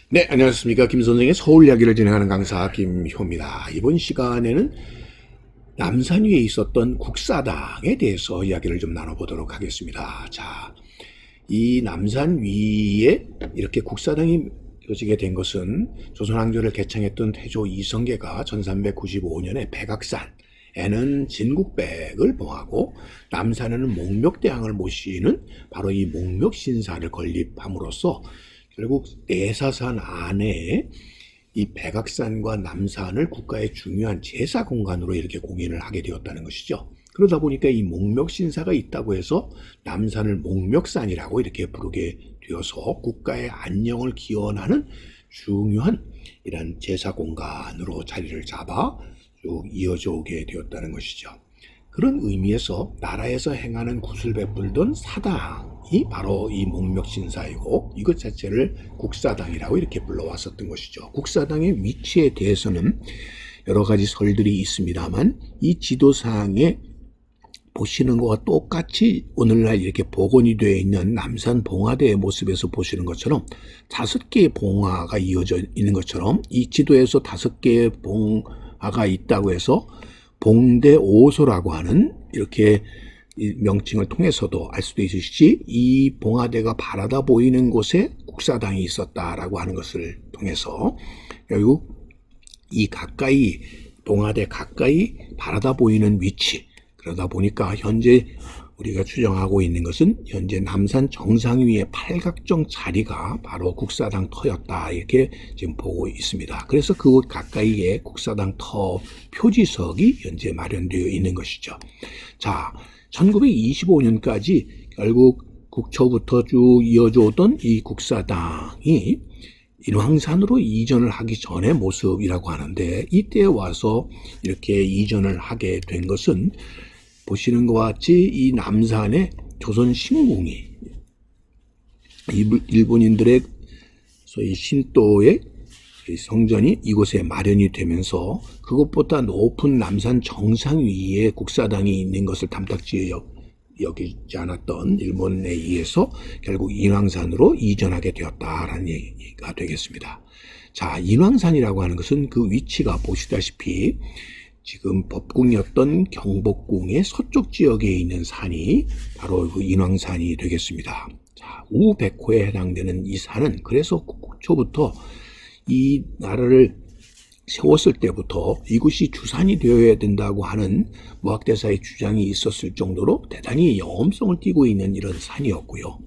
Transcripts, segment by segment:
네, 안녕하십니까. 김 선생의 서울 이야기를 진행하는 강사 김효입니다. 이번 시간에는 남산 위에 있었던 국사당에 대해서 이야기를 좀 나눠보도록 하겠습니다. 자, 이 남산 위에 이렇게 국사당이 펴지게 된 것은 조선왕조를 개창했던 태조 이성계가 1395년에 백악산에는 진국백을 봉하고 남산에는 목멱대왕을 모시는 바로 이 목멱신사를 건립함으로써 결국 내사산 안에 이 백악산과 남산을 국가의 중요한 제사 공간으로 이렇게 공인을 하게 되었다는 것이죠. 그러다 보니까 이 목멱신사가 있다고 해서 남산을 목멱산이라고 이렇게 부르게 되어서 국가의 안녕을 기원하는 중요한 이런 제사 공간으로 자리를 잡아 쭉 이어져 오게 되었다는 것이죠. 그런 의미에서 나라에서 행하는 굿을 베풀던 사당이 바로 이 목멱신사이고 이것 자체를 국사당이라고 이렇게 불러왔었던 것이죠. 국사당의 위치에 대해서는 여러 가지 설들이 있습니다만 이 지도상에 보시는 것과 똑같이 오늘날 이렇게 복원이 되어 있는 남산 봉화대의 모습에서 보시는 것처럼 5개의 봉화가 이어져 있는 것처럼 이 지도에서 5개의 봉화가 있다고 해서 봉대오소라고 하는 이렇게 명칭을 통해서도 알 수도 있으시지 이 봉화대가 바라다 보이는 곳에 국사당이 있었다라고 하는 것을 통해서 결국 이 가까이 봉화대 가까이 바라다 보이는 위치 그러다 보니까 현재 우리가 추정하고 있는 것은 현재 남산 정상 위의 팔각정 자리가 바로 국사당 터였다 이렇게 지금 보고 있습니다. 그래서 그곳 가까이에 국사당 터 표지석이 현재 마련되어 있는 것이죠. 자, 1925년까지 결국 국초부터 쭉 이어져 오던 이 국사당이 인왕산으로 이전을 하기 전의 모습이라고 하는데 이때 와서 이렇게 이전을 하게 된 것은 보시는 것과 같이 이 남산에 조선 신궁이 일본인들의 소위 신도의 성전이 이곳에 마련이 되면서 그것보다 높은 남산 정상 위에 국사당이 있는 것을 탐탁지 여기지 않았던 일본에 의해서 결국 인왕산으로 이전하게 되었다라는 얘기가 되겠습니다. 자, 인왕산이라고 하는 것은 그 위치가 보시다시피 지금 법궁이었던 경복궁의 서쪽 지역에 있는 산이 바로 그 인왕산이 되겠습니다. 자, 우백호에 해당되는 이 산은 그래서 초부터 이 나라를 세웠을 때부터 이곳이 주산이 되어야 된다고 하는 무학대사의 주장이 있었을 정도로 대단히 영험성을 띠고 있는 이런 산이었고요.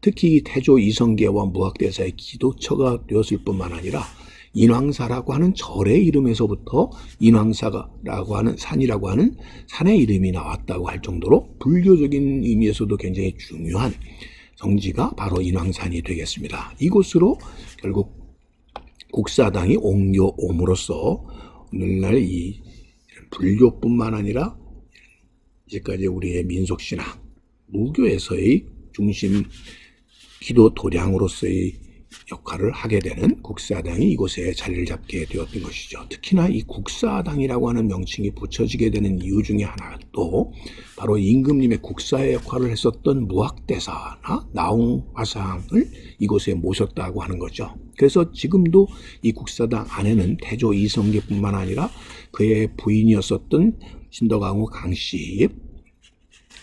특히 태조 이성계와 무학대사의 기도처가 되었을 뿐만 아니라 인왕사라고 하는 절의 이름에서부터 인왕사라고 하는 산이라고 하는 산의 이름이 나왔다고 할 정도로 불교적인 의미에서도 굉장히 중요한 성지가 바로 인왕산이 되겠습니다. 이곳으로 결국 국사당이 옮겨옴으로써 오늘날 이 불교뿐만 아니라 이제까지 우리의 민속신앙, 무교에서의 중심 기도 도량으로서의 역할을 하게 되는 국사당이 이곳에 자리를 잡게 되었던 것이죠. 특히나 이 국사당이라고 하는 명칭이 붙여지게 되는 이유 중에 하나도 바로 임금님의 국사의 역할을 했었던 무학대사나 나홍화상을 이곳에 모셨다고 하는 거죠. 그래서 지금도 이 국사당 안에는 태조 이성계뿐만 아니라 그의 부인이었었던 신덕왕후 강씨의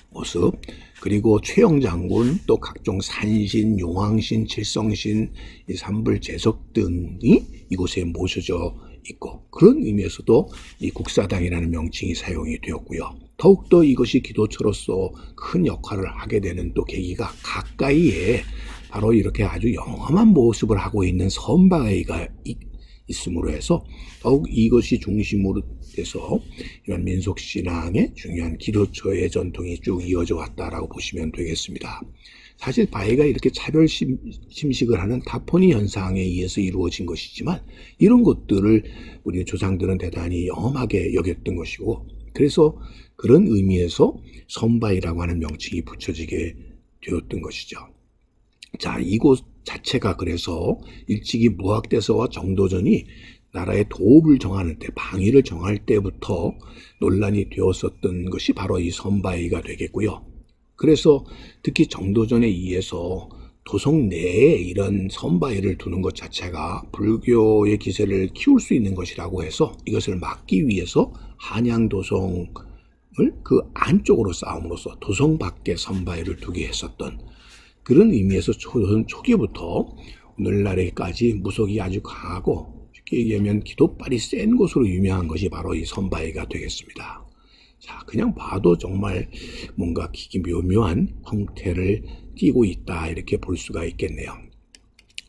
모습 그리고 최영 장군 또 각종 산신, 용왕신, 칠성신, 이 삼불제석 등이 이곳에 모셔져 있고 그런 의미에서도 이 국사당이라는 명칭이 사용이 되었고요. 더욱더 이것이 기도처로서 큰 역할을 하게 되는 또 계기가 가까이에 바로 이렇게 아주 영험한 모습을 하고 있는 선바위가 있음으로 해서 더욱 이것이 중심으로 돼서 이런 민속신앙의 중요한 기도처의 전통이 쭉 이어져 왔다라고 보시면 되겠습니다. 사실 바위가 이렇게 차별 심식을 하는 타포니 현상에 의해서 이루어진 것이지만 이런 것들을 우리 조상들은 대단히 영험하게 여겼던 것이고 그래서 그런 의미에서 선바위라고 하는 명칭이 붙여지게 되었던 것이죠. 자, 이곳 자체가 그래서 일찍이 무학대서와 정도전이 나라의 도읍을 정하는 때, 방위를 정할 때부터 논란이 되었었던 것이 바로 이 선바위가 되겠고요. 그래서 특히 정도전에 의해서 도성 내에 이런 선바위를 두는 것 자체가 불교의 기세를 키울 수 있는 것이라고 해서 이것을 막기 위해서 한양도성을 그 안쪽으로 쌓음으로써 도성 밖에 선바위를 두게 했었던 그런 의미에서 조선 초기부터 오늘날에까지 무속이 아주 강하고 쉽게 얘기하면 기도빨이 센 곳으로 유명한 것이 바로 이 선바위가 되겠습니다. 자, 그냥 봐도 정말 뭔가 묘묘한 형태를 띠고 있다 이렇게 볼 수가 있겠네요.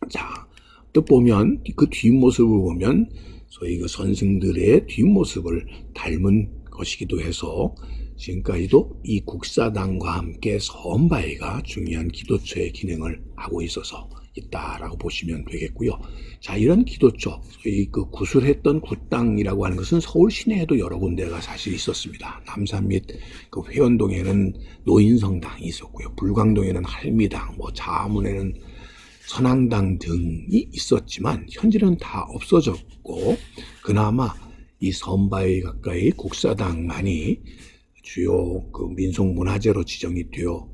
자, 또 보면 그 뒷모습을 보면 소위 그 선승들의 뒷모습을 닮은 것이기도 해서 지금까지도 이 국사당과 함께 선바위가 중요한 기도처의 기능을 하고 있어서 있다라고 보시면 되겠고요. 자, 이런 기도처, 소위 그 구술했던 굿당이라고 하는 것은 서울 시내에도 여러 군데가 사실 있었습니다. 남산 및 그 회원동에는 노인성당이 있었고요. 불광동에는 할미당, 자문에는 선앙당 등이 있었지만 현재는 다 없어졌고 그나마 이 선바위 가까이 국사당만이 주요 그 민속문화재로 지정이 되어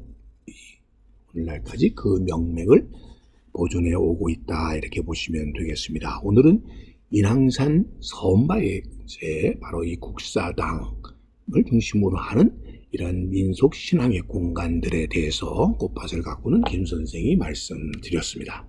오늘날까지 그 명맥을 보존해 오고 있다 이렇게 보시면 되겠습니다. 오늘은 인왕산 선바위제 바로 이 국사당을 중심으로 하는 이런 민속 신앙의 공간들에 대해서 꽃밭을 가꾸는 김 선생이 말씀드렸습니다.